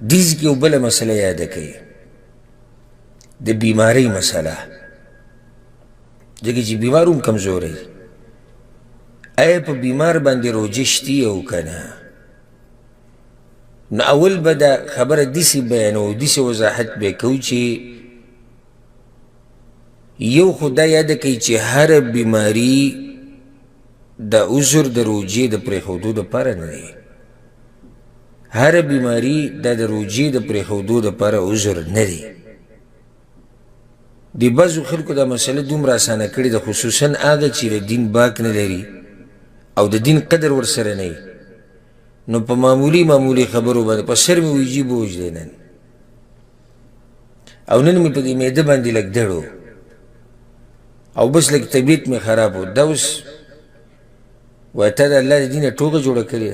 دیز کی بل مسئلہ یاد کئی د بیماری مسئلہ جگہ چی بیمارون کمزور ہے اے پا بیمار باندی روجشتی او کنا نو اول بدا خبر دیسی بیانو دیسی وضاحت بیکو چی یو خدا یاد کئی چی هر بیماری دا عذر دا روجی دا پریخودو دا پارا ندی هر بیماری دا روجی دا پریخودو دا پارا عذر ندی دی بعضو خلکو دا مسئله دوم راسانه کړي د خصوصا آغا چی دا دین باک نداری او د دین قدر ورسره نی نو پا معمولی خبرو بانده پا سر می ویجی بوج دینن او نن می پا دی میده بانده لگ دڑو او بس لگ طبیعت می خراب ہو دا اس ویتا دا اللہ دین ٹوکا جوڑا کری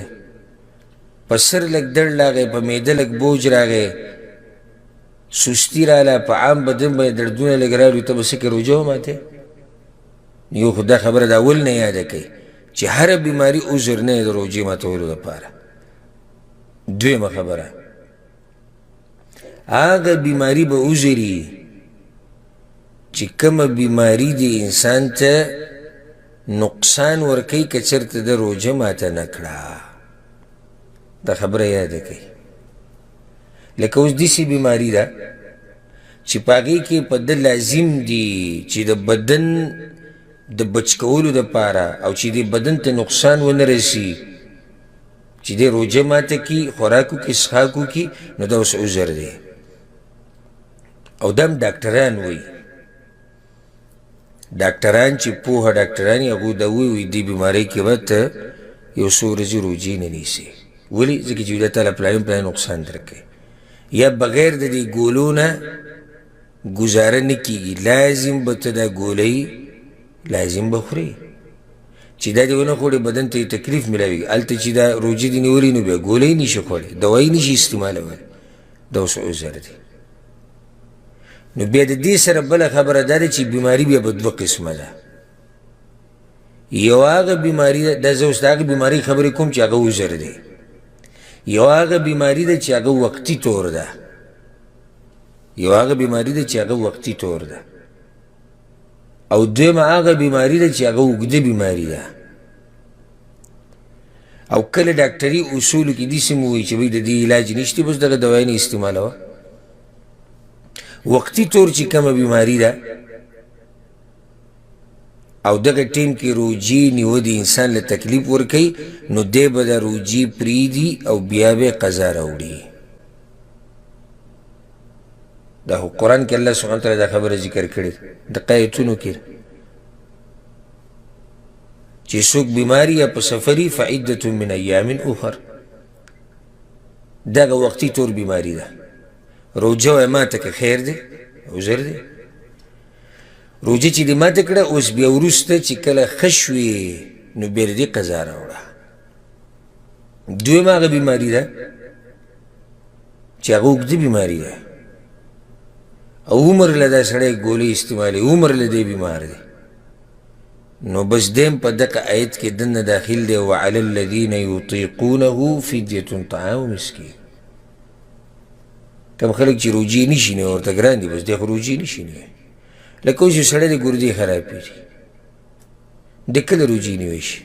پا سر لگ دڑ لاغے پا میده لگ بوج راغے سستی رالا پا عام بدن با دردون لگ رالو تا بسکر روجو ماتے نیو خدا خبر دا اول نیاده کئی چی هر بیماری عذر نه دا روجی ماتا ولو دا پارا دوی خبره آگا بیماری با عذری چی کم بیماری دی انسان تا نقصان ورکی کچرت دا روجه ماتا نکڑا دا خبره یاده کئی لکه اوس دیسی بیماری دا چی پاگئی که پا دا لازم دی چی دا بدن دا بچکولو دا پارا او چی دا بدن تا نقصان و نرسی چی دا روجه ماتا کی خوراکو کی سخاکو کی نو دا اس عذر دی او دام ڈاکٹران وی ڈاکٹران چی پوها ڈاکٹرانی اگو دا وی دی بیماری کی بات یو سو رزی روجی ننیسی ولی زکی چی دا تالا پلان نقصان درکے یا بغیر دا دی گولونا گزاره نکیگی لازم بتا دا گولی لازم بخوری چی دا دیونا خوری بدن تا تکلیف ملاوی علتا چی دا روجی دی نوری نو بیا گولی نیشو خوری دوائی نیشی استعمال ولی دا اس عذر دی نو بیا دا دی سر بلا خبر داره چی بیماری بیا بدو قسمه دا یو آغا بیماری دا زوست آغا بیماری خبری کم چی آغا عذر دی یو آغا بیماری دا چی آغا وقتی طور دا یو آغا بیماری دا چی آغا وقتی طور دا او دویم آغا بیماری دا چی آغا اگده بیماری دا او کل ڈاکٹری اصولو کی دیسی موئی چی بای دا دی علاج نشتی بس دا دوائی نی استعمال ہوا وقتی طور چی کم بیماری دا او دغه ټیم کې روجی نیو دی انسان له تکلیف ورکي نو دی به د روجی پریدي او بیا به قضا راوړي دا قرآن کې الله سبحانه تعالی دا خبره ذکر کړې د آیتونو کې چې څوک بیماری یا په سفري فعدة من ایام اخر دغه وقتی طور بیماری ده روجه ماته که خیر دی عذر دی روجه چی دی ما تکڑا اوس بیا وروسته چی کل خشوی نو بیر دی قضا راوڑا دویم آغا بیماری دا چی آغا اگده بیماری دا او عمر لدا سڑے گولی استعمالی عمر لدے بیمار دی نو بس دیم پا دقا آیت کے دن داخل دے وعلا الذین یطیقونه فدیة طعام مسکین کم خلق چی روجی نشینه ورطا گران دی بس دیخ روجی نشینه لکه اوس یو سړی د ګردې خرابېږي د کله روجي نیوی شي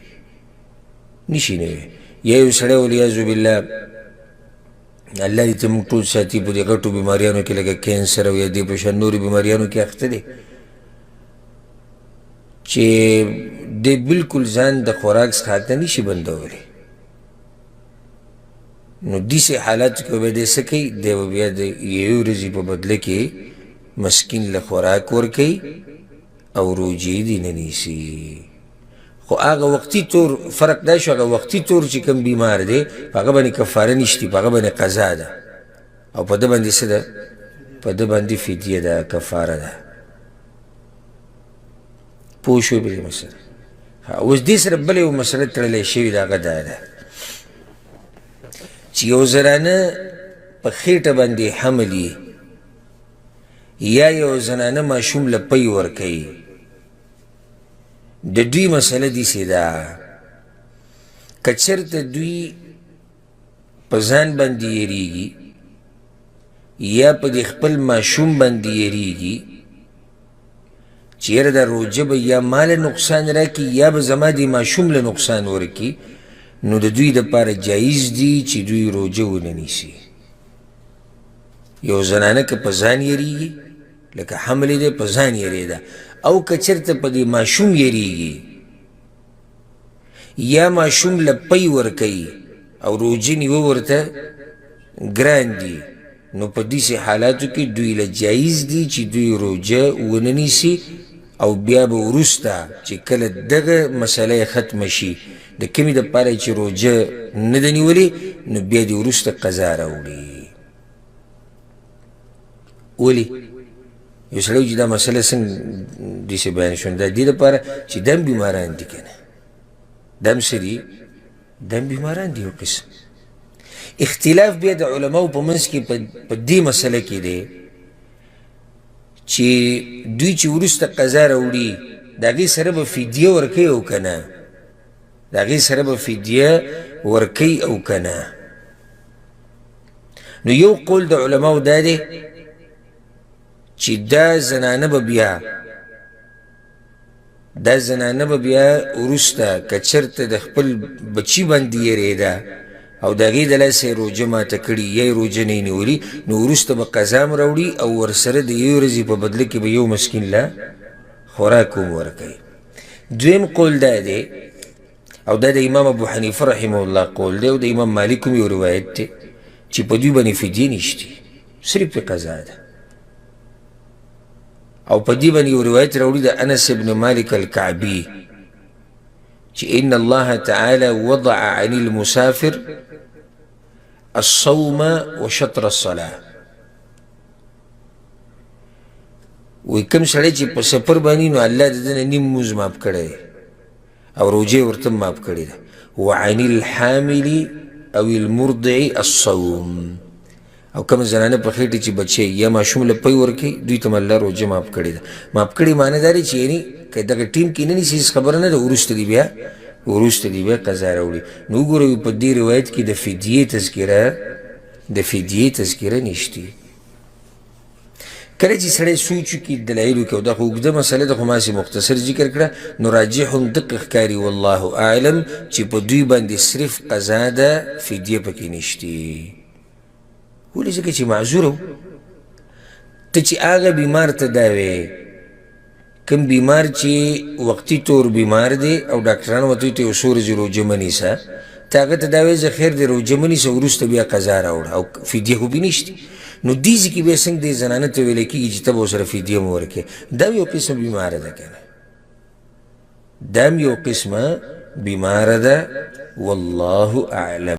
نشي نیوی یا یو سړی والعیاذ بالله الله دې ته موږ ټول ساتي په دې غټو بیماریانو کې لکه کینسر او یا دې په شان نورې بیماریانو کې اخته دی چې دی بالکل ځان د خوراک څخه ته نشي بندولی نو داسې حالاتو کې به دی څه کوي دی به بیا د یوې ورځې په بدله کې مسکین لخوراک ورکی او روجی دی ننیسی خو آغا وقتی طور فرق داشو آغا وقتی طور چی کم بیمار دی پاگا بانی کفاره نشتی پاگا بانی قضا دا او پا دا بندی سا دا پا دا بندی فدیه دا کفاره دا پوشوی بلی مسئله اوز دی سر بلی و مسئله ترلی شوی دا آغا دا دا چی یو زرانه پا خیٹ بندی حملی یا یو زنانه ماشوم لپی ورکی د دوی مسئله دیسی دا کچرت دوی پزان باندی یریگی یا په دې خپل ماشوم باندې یریږي چې یاره دا روژه به یا مال نقصان راکړي یا به زما دې ماشوم له نقصان ورکړي، نو د دوی دپاره جایز دي چې دوی روژه ونه نیسي. یو زنانه که په ځان یریږي لکه حمل دی په ځان یریده، او که چېرته په دې ماشوم یریږي یا ماشوم له پی ورکوي او روژه نیول ورته ګران دي، نو په داسې حالاتو کې دوی له جایز دي چې دوی روژه ونه نیسي، او بیا به وروسته چې کله دغه مسله ختمه شي د کومې دپاره چې روژه نه ده نیولې، نو بیا دې وروسته قضا راوړي. ولې یو سړی چې دا مسله څنګه داسې بیان شوه، دا دې دپاره چې دا هم بیماران دي که نه، دا هم څه دي، دا هم بیماران دي یو قسم. اختلاف بیا د علماو په منځ کې په دې مسله کې دی چې دوی چې وروسته قضا راوړي د هغې سره به فدیه ورکوي او که نه، د هغې سره به فدیه ورکوي او که نه. نو یو قول د علماو دا دی چې دا زنانه به بیا وروسته که چېرته د خپل بچي باندې یېرېده او د هغې د لاسه یې روژه ماته کړي یا یې روژه نه یې نیولي، نو وروسته به قضا هم راوړي او ورسره د یوې ورځې په بدله کې به یو مسکین له خوراک هم ورکوي. دویم قول دا دی، او دا د امام ابو حنیفه رحمه الله قول دی، او د امام مالک هم یو روایت دی چې په دوی باندې فدیه نشته، صرف په قضا ده. او په دې باندې یو روایت راوړي د انس بن مالک الکعبي چې ان الله تعالی وضع عن المسافر الصوم وشطر الصلاة. وی کوم سړی چې په سفر باندې نو الله د ده نه نیم مونځ معاف کړی او روژې ورته معاف کړې ده. وعن الحامل او المرضع الصوم، او کوم زنانه په خېټه چې بچی یا ماشوم له پی ورکوي دوی ته الله روژه معاف کړې ده. معاف کړې معنی دا دی چې یعنې که دغه ټیم کې نه نیسي هېڅ خبره نه ده، وروسته دې بیا قضا راوړي. نو وګورئ په دې روایت کې د فدیې تذکره نشته. کله چې سړی سوچ وکړي دلایلو کې، او دا خو اوږده مسله ده خو ما هسې مختصر ذکر کړه، نو راجح هم دقه ښکاري والله اعلم چې په دوی باندې صرف قضا ده، فدیه پکې نشته. ولې ځکه چې معذور و. ته چې هغه بیمار ته دا وې، کوم بیمار چې وقتي طور بیمار دی او ډاکټران ورته وایي ته یو څو ورځې روژه مه نیسه، ته هغه ته دا وایې زه خیر دی روژه مه نیسه، وروسته بیا قضا راوړه او فدیه خو بې نشته. نو دې ځای کې بیا څنګه دې زنانه ته ویلی کېږي چې ته به ورسره فدیه مه ورکوې؟ دا یو قسم بیماره ده که نه، دا یو قسمه بیماره ده والله اعلم.